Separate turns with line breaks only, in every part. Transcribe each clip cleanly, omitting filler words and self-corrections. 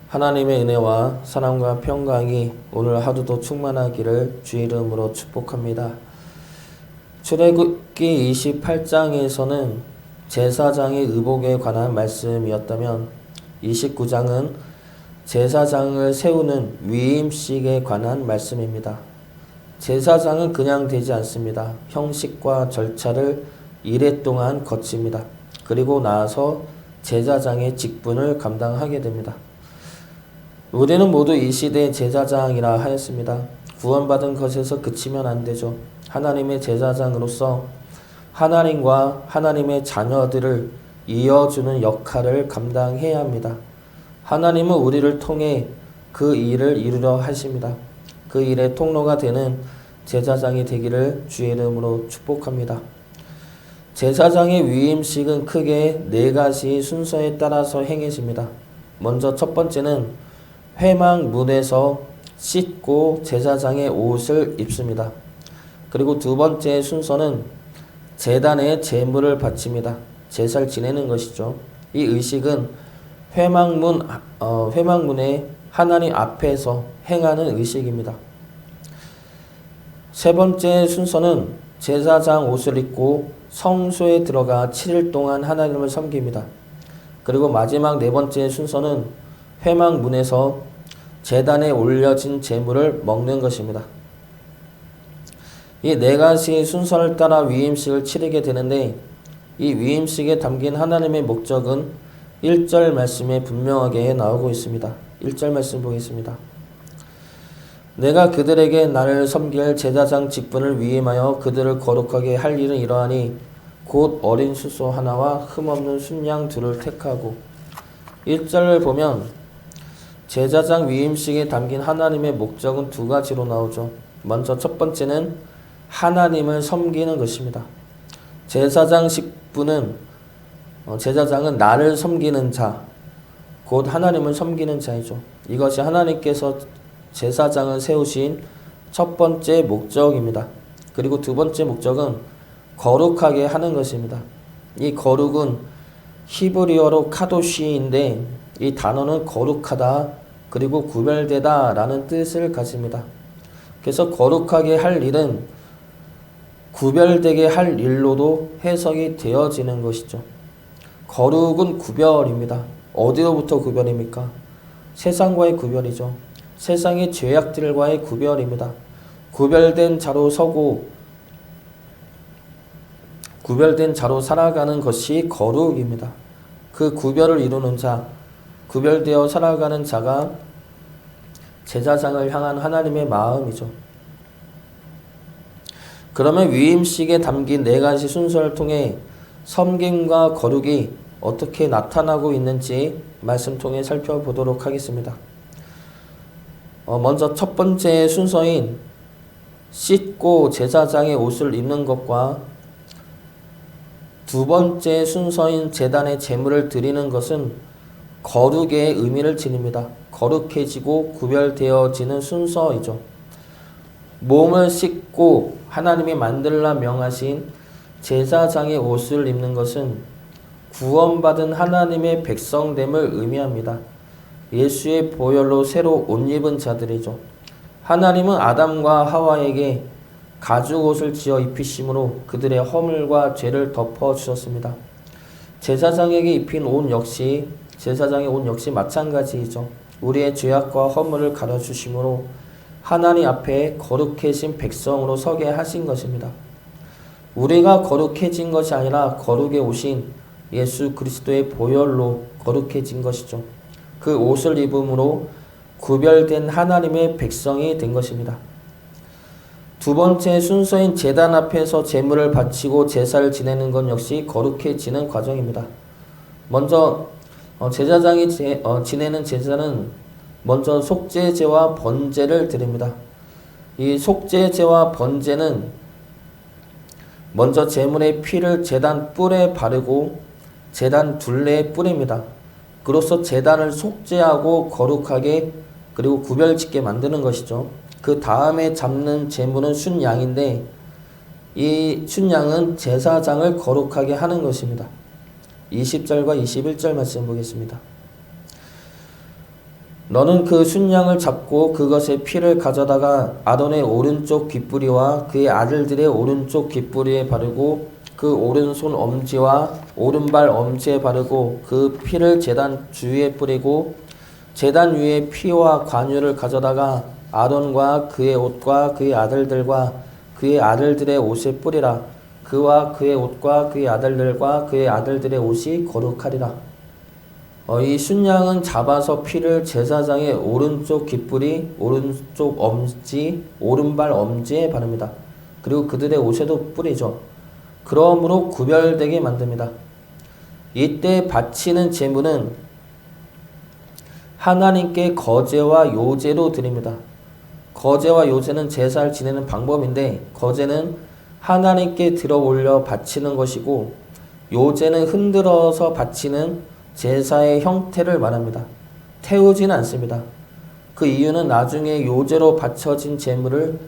하나님의 은혜와 사랑과 평강이 오늘 하루도 충만하기를 주 이름으로 축복합니다. 출애굽기 28장에서는 제사장의 의복에 관한 말씀이었다면 29장은 제사장을 세우는 위임식에 관한 말씀입니다. 제사장은 그냥 되지 않습니다. 형식과 절차를 이래 동안 거칩니다. 그리고 나서 제사장의 직분을 감당하게 됩니다. 우리는 모두 이 시대의 제사장이라 하였습니다. 구원받은 것에서 그치면 안 되죠. 하나님의 제사장으로서 하나님과 하나님의 자녀들을 이어주는 역할을 감당해야 합니다. 하나님은 우리를 통해 그 일을 이루려 하십니다. 그 일의 통로가 되는 제사장이 되기를 주의 이름으로 축복합니다. 제사장의 위임식은 크게 4가지 순서에 따라서 행해집니다. 먼저 첫 번째는 회막문에서 씻고 제사장의 옷을 입습니다. 그리고 두 번째 순서는 제단에 제물을 바칩니다. 제사를 지내는 것이죠. 이 의식은 회막문에 하나님 앞에서 행하는 의식입니다. 세 번째 순서는 제사장 옷을 입고 성소에 들어가 7일 동안 하나님을 섬깁니다. 그리고 마지막 4번째 순서는 회막문에서 제단에 올려진 제물을 먹는 것입니다. 이 4가지 순서를 따라 위임식을 치르게 되는데 이 위임식에 담긴 하나님의 목적은 1절 말씀에 분명하게 나오고 있습니다. 1절 말씀 보겠습니다. 내가 그들에게 나를 섬길 제사장 직분을 위임하여 그들을 거룩하게 할 일은 이러하니 곧 어린 수소 하나와 흠없는 순양 둘을 택하고 1절을 보면 제사장 위임식에 담긴 하나님의 목적은 2가지로 나오죠. 먼저 첫 번째는 하나님을 섬기는 것입니다. 제사장 직분은 제사장은 나를 섬기는 자, 곧 하나님을 섬기는 자이죠. 이것이 하나님께서 제사장을 세우신 첫 번째 목적입니다. 그리고 두 번째 목적은 거룩하게 하는 것입니다. 이 거룩은 히브리어로 카도시인데 이 단어는 거룩하다 그리고 구별되다 라는 뜻을 가집니다. 그래서 거룩하게 할 일은 구별되게 할 일로도 해석이 되어지는 것이죠. 거룩은 구별입니다. 어디로부터 구별입니까? 세상과의 구별이죠. 세상의 죄악들과의 구별입니다. 구별된 자로 서고 구별된 자로 살아가는 것이 거룩입니다. 그 구별을 이루는 자, 구별되어 살아가는 자가 제사장을 향한 하나님의 마음이죠. 그러면 위임식에 담긴 4가지 순서를 통해 섬김과 거룩이 어떻게 나타나고 있는지 말씀 통해 살펴보도록 하겠습니다. 먼저 첫 번째 순서인 씻고 제사장의 옷을 입는 것과 두 번째 순서인 제단에 제물을 드리는 것은 거룩의 의미를 지닙니다. 거룩해지고 구별되어지는 순서이죠. 몸을 씻고 하나님이 만들라 명하신 제사장의 옷을 입는 것은 구원받은 하나님의 백성됨을 의미합니다. 예수의 보혈로 새로 옷 입은 자들이죠. 하나님은 아담과 하와에게 가죽옷을 지어 입히심으로 그들의 허물과 죄를 덮어주셨습니다. 제사장에게 입힌 옷 역시 제사장의 옷 역시 마찬가지이죠. 우리의 죄악과 허물을 가려주심으로 하나님 앞에 거룩해진 백성으로 서게 하신 것입니다. 우리가 거룩해진 것이 아니라 거룩에 오신 예수 그리스도의 보혈로 거룩해진 것이죠. 그 옷을 입음으로 구별된 하나님의 백성이 된 것입니다. 두 번째 순서인 제단 앞에서 제물을 바치고 제사를 지내는 것 역시 거룩해지는 과정입니다. 먼저 제사장이 지내는 제사는 먼저 속죄제와 번제를 드립니다. 이 속죄제와 번제는 먼저 제물의 피를 제단 뿔에 바르고 제단 둘레에 뿌립니다. 그로써 제단을 속죄하고 거룩하게 그리고 구별짓게 만드는 것이죠. 그 다음에 잡는 제물은 순양인데 이 순양은 제사장을 거룩하게 하는 것입니다. 20절과 21절 말씀 보겠습니다. 너는 그 순양을 잡고 그것의 피를 가져다가 아론의 오른쪽 귓부리와 그의 아들들의 오른쪽 귓부리에 바르고 그 오른손 엄지와 오른발 엄지에 바르고 그 피를 제단 주위에 뿌리고 제단 위에 피와 관유를 가져다가 아론과 그의 옷과 그의 아들들과 그의 아들들의 옷에 뿌리라. 그와 그의 옷과 그의 아들들과 그의 아들들의 옷이 거룩하리라. 이 순양은 잡아서 피를 제사장의 오른쪽 귓불이, 오른쪽 엄지, 오른발 엄지에 바릅니다. 그리고 그들의 옷에도 뿌리죠. 그러므로 구별되게 만듭니다. 이때 바치는 제물은 하나님께 거제와 요제로 드립니다. 거제와 요제는 제사를 지내는 방법인데 거제는 하나님께 들어 올려 바치는 것이고 요제는 흔들어서 바치는 제사의 형태를 말합니다. 태우지는 않습니다. 그 이유는 나중에 요제로 바쳐진 제물을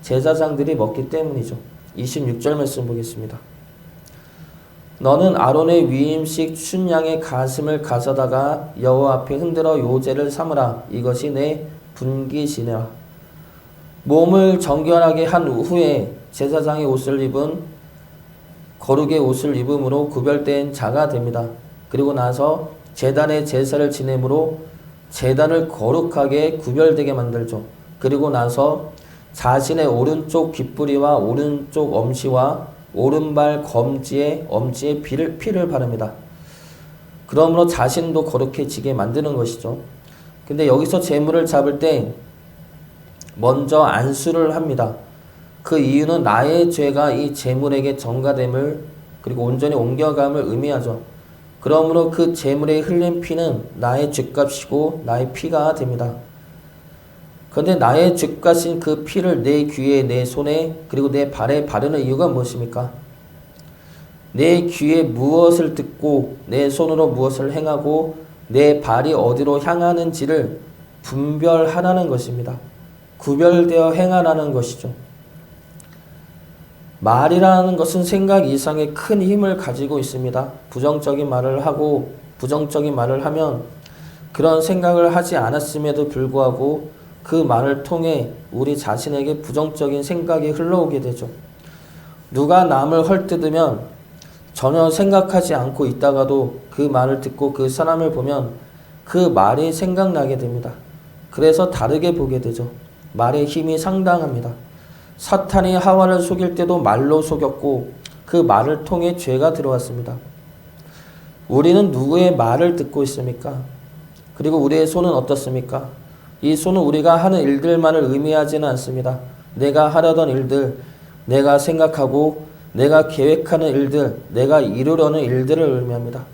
제사장들이 먹기 때문이죠. 26절 말씀 보겠습니다. 너는 아론의 위임식 순양의 가슴을 가져다가 여호와 앞에 흔들어 요제를 삼으라. 이것이 내 분기시니라. 몸을 정결하게 한 후에 제사장의 옷을 입은 거룩의 옷을 입음으로 구별된 자가 됩니다. 그리고 나서 제단의 제사를 지내므로 제단을 거룩하게 구별되게 만들죠. 그리고 나서 자신의 오른쪽 귓부리와 오른쪽 엄지와 오른발 엄지에 피를 바릅니다. 그러므로 자신도 거룩해지게 만드는 것이죠. 근데 여기서 제물을 잡을 때 먼저 안수를 합니다. 그 이유는 나의 죄가 이 제물에게 전가됨을 그리고 온전히 옮겨감을 의미하죠. 그러므로 그 제물에 흘린 피는 나의 죄값이고 나의 피가 됩니다. 그런데 나의 죄값인 그 피를 내 귀에, 내 손에, 그리고 내 발에 바르는 이유가 무엇입니까? 내 귀에 무엇을 듣고 내 손으로 무엇을 행하고 내 발이 어디로 향하는지를 분별하라는 것입니다. 구별되어 행하라는 것이죠. 말이라는 것은 생각 이상의 큰 힘을 가지고 있습니다. 부정적인 말을 하고 부정적인 말을 하면 그런 생각을 하지 않았음에도 불구하고 그 말을 통해 우리 자신에게 부정적인 생각이 흘러오게 되죠. 누가 남을 헐뜯으면 전혀 생각하지 않고 있다가도 그 말을 듣고 그 사람을 보면 그 말이 생각나게 됩니다. 그래서 다르게 보게 되죠. 말의 힘이 상당합니다. 사탄이 하와를 속일 때도 말로 속였고 그 말을 통해 죄가 들어왔습니다. 우리는 누구의 말을 듣고 있습니까? 그리고 우리의 손은 어떻습니까? 이 손은 우리가 하는 일들만을 의미하지는 않습니다. 내가 하려던 일들, 내가 생각하고 내가 계획하는 일들, 내가 이루려는 일들을 의미합니다.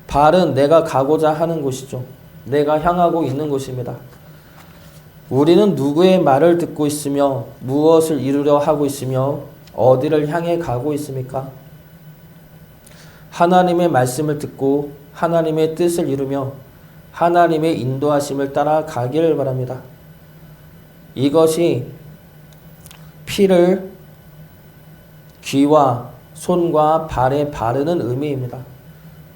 발은 내가 가고자 하는 곳이죠. 내가 향하고 있는 곳입니다. 우리는 누구의 말을 듣고 있으며 무엇을 이루려 하고 있으며 어디를 향해 가고 있습니까? 하나님의 말씀을 듣고 하나님의 뜻을 이루며 하나님의 인도하심을 따라 가기를 바랍니다. 이것이 피를 귀와 손과 발에 바르는 의미입니다.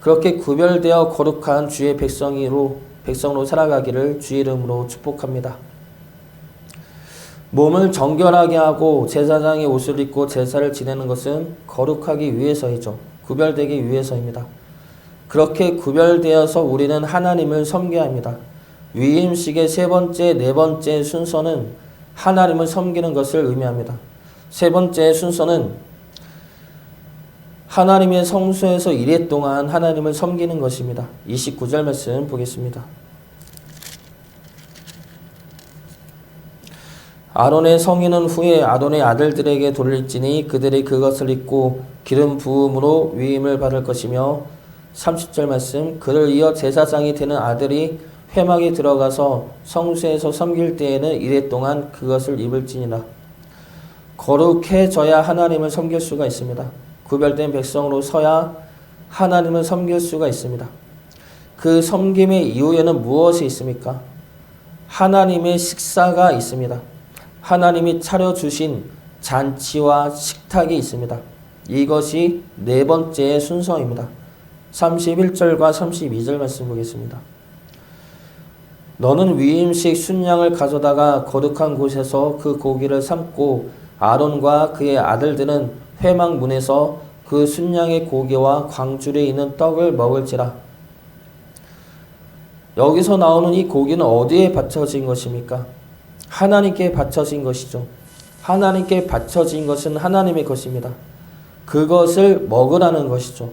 그렇게 구별되어 거룩한 주의 백성으로 살아가기를 주의 이름으로 축복합니다. 몸을 정결하게 하고 제사장의 옷을 입고 제사를 지내는 것은 거룩하기 위해서이죠. 구별되기 위해서입니다. 그렇게 구별되어서 우리는 하나님을 섬겨야 합니다. 위임식의 세 번째, 네 번째 순서는 하나님을 섬기는 것을 의미합니다. 세 번째 순서는 하나님의 성소에서 이래 동안 하나님을 섬기는 것입니다. 29절 말씀 보겠습니다. 아론의 성인은 후에 아론의 아들들에게 돌릴지니 그들이 그것을 입고 기름 부음으로 위임을 받을 것이며 30절 말씀 그를 이어 제사장이 되는 아들이 회막에 들어가서 성소에서 섬길 때에는 이래 동안 그것을 입을지니라. 거룩해져야 하나님을 섬길 수가 있습니다. 구별된 백성으로 서야 하나님을 섬길 수가 있습니다. 그 섬김의 이후에는 무엇이 있습니까? 하나님의 식사가 있습니다. 하나님이 차려주신 잔치와 식탁이 있습니다. 이것이 네 번째 순서입니다. 31절과 32절 말씀 보겠습니다. 너는 위임식 순양을 가져다가 거룩한 곳에서 그 고기를 삶고 아론과 그의 아들들은 회막문에서 그 순양의 고기와 광줄에 있는 떡을 먹을지라. 여기서 나오는 이 고기는 어디에 바쳐진 것입니까? 하나님께 바쳐진 것이죠. 하나님께 바쳐진 것은 하나님의 것입니다. 그것을 먹으라는 것이죠.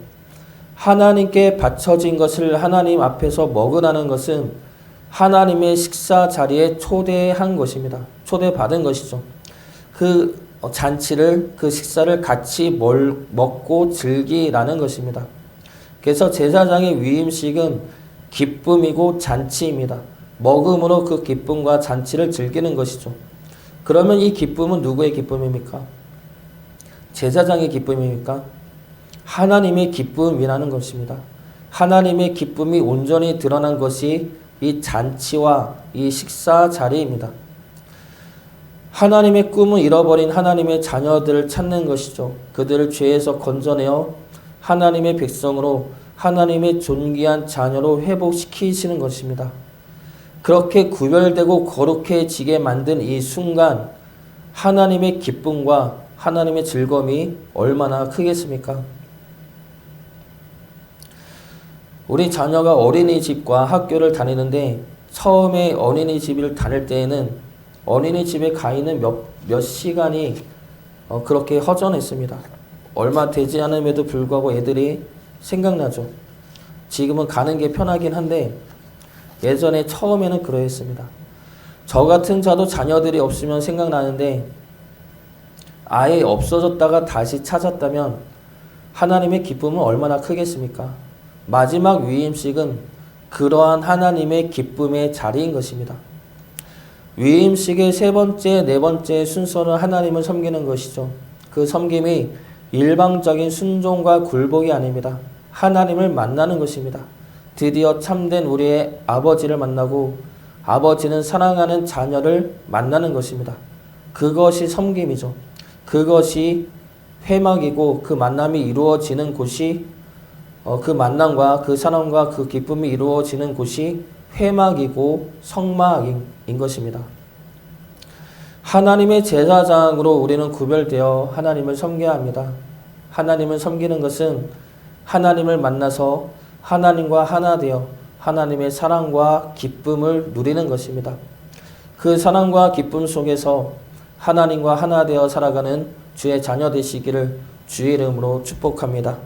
하나님께 바쳐진 것을 하나님 앞에서 먹으라는 것은 하나님의 식사 자리에 초대한 것입니다. 초대받은 것이죠. 그 잔치를, 그 식사를 같이 먹고 즐기라는 것입니다. 그래서 제사장의 위임식은 기쁨이고 잔치입니다. 먹음으로 그 기쁨과 잔치를 즐기는 것이죠. 그러면 이 기쁨은 누구의 기쁨입니까? 제사장의 기쁨입니까? 하나님의 기쁨이라는 것입니다. 하나님의 기쁨이 온전히 드러난 것이 이 잔치와 이 식사 자리입니다. 하나님의 꿈을 잃어버린 하나님의 자녀들을 찾는 것이죠. 그들을 죄에서 건져내어 하나님의 백성으로 하나님의 존귀한 자녀로 회복시키시는 것입니다. 그렇게 구별되고 거룩해지게 만든 이 순간 하나님의 기쁨과 하나님의 즐거움이 얼마나 크겠습니까? 우리 자녀가 어린이집과 학교를 다니는데 처음에 어린이집을 다닐 때에는 어린이집에 가 있는 몇 시간이 그렇게 허전했습니다. 얼마 되지 않음에도 불구하고 애들이 생각나죠. 지금은 가는 게 편하긴 한데 예전에 처음에는 그러했습니다. 저 같은 자도 자녀들이 없으면 생각나는데 아예 없어졌다가 다시 찾았다면 하나님의 기쁨은 얼마나 크겠습니까? 마지막 위임식은 그러한 하나님의 기쁨의 자리인 것입니다. 위임식의 세 번째, 네 번째 순서는 하나님을 섬기는 것이죠. 그 섬김이 일방적인 순종과 굴복이 아닙니다. 하나님을 만나는 것입니다. 드디어 참된 우리의 아버지를 만나고 아버지는 사랑하는 자녀를 만나는 것입니다. 그것이 섬김이죠. 그것이 회막이고 그 만남이 이루어지는 곳이 그 만남과 그 사랑과 그 기쁨이 이루어지는 곳이 회막이고 성막인 것입니다. 하나님의 제사장으로 우리는 구별되어 하나님을 섬겨야 합니다. 하나님을 섬기는 것은 하나님을 만나서 하나님과 하나 되어 하나님의 사랑과 기쁨을 누리는 것입니다. 그 사랑과 기쁨 속에서 하나님과 하나 되어 살아가는 주의 자녀 되시기를 주의 이름으로 축복합니다.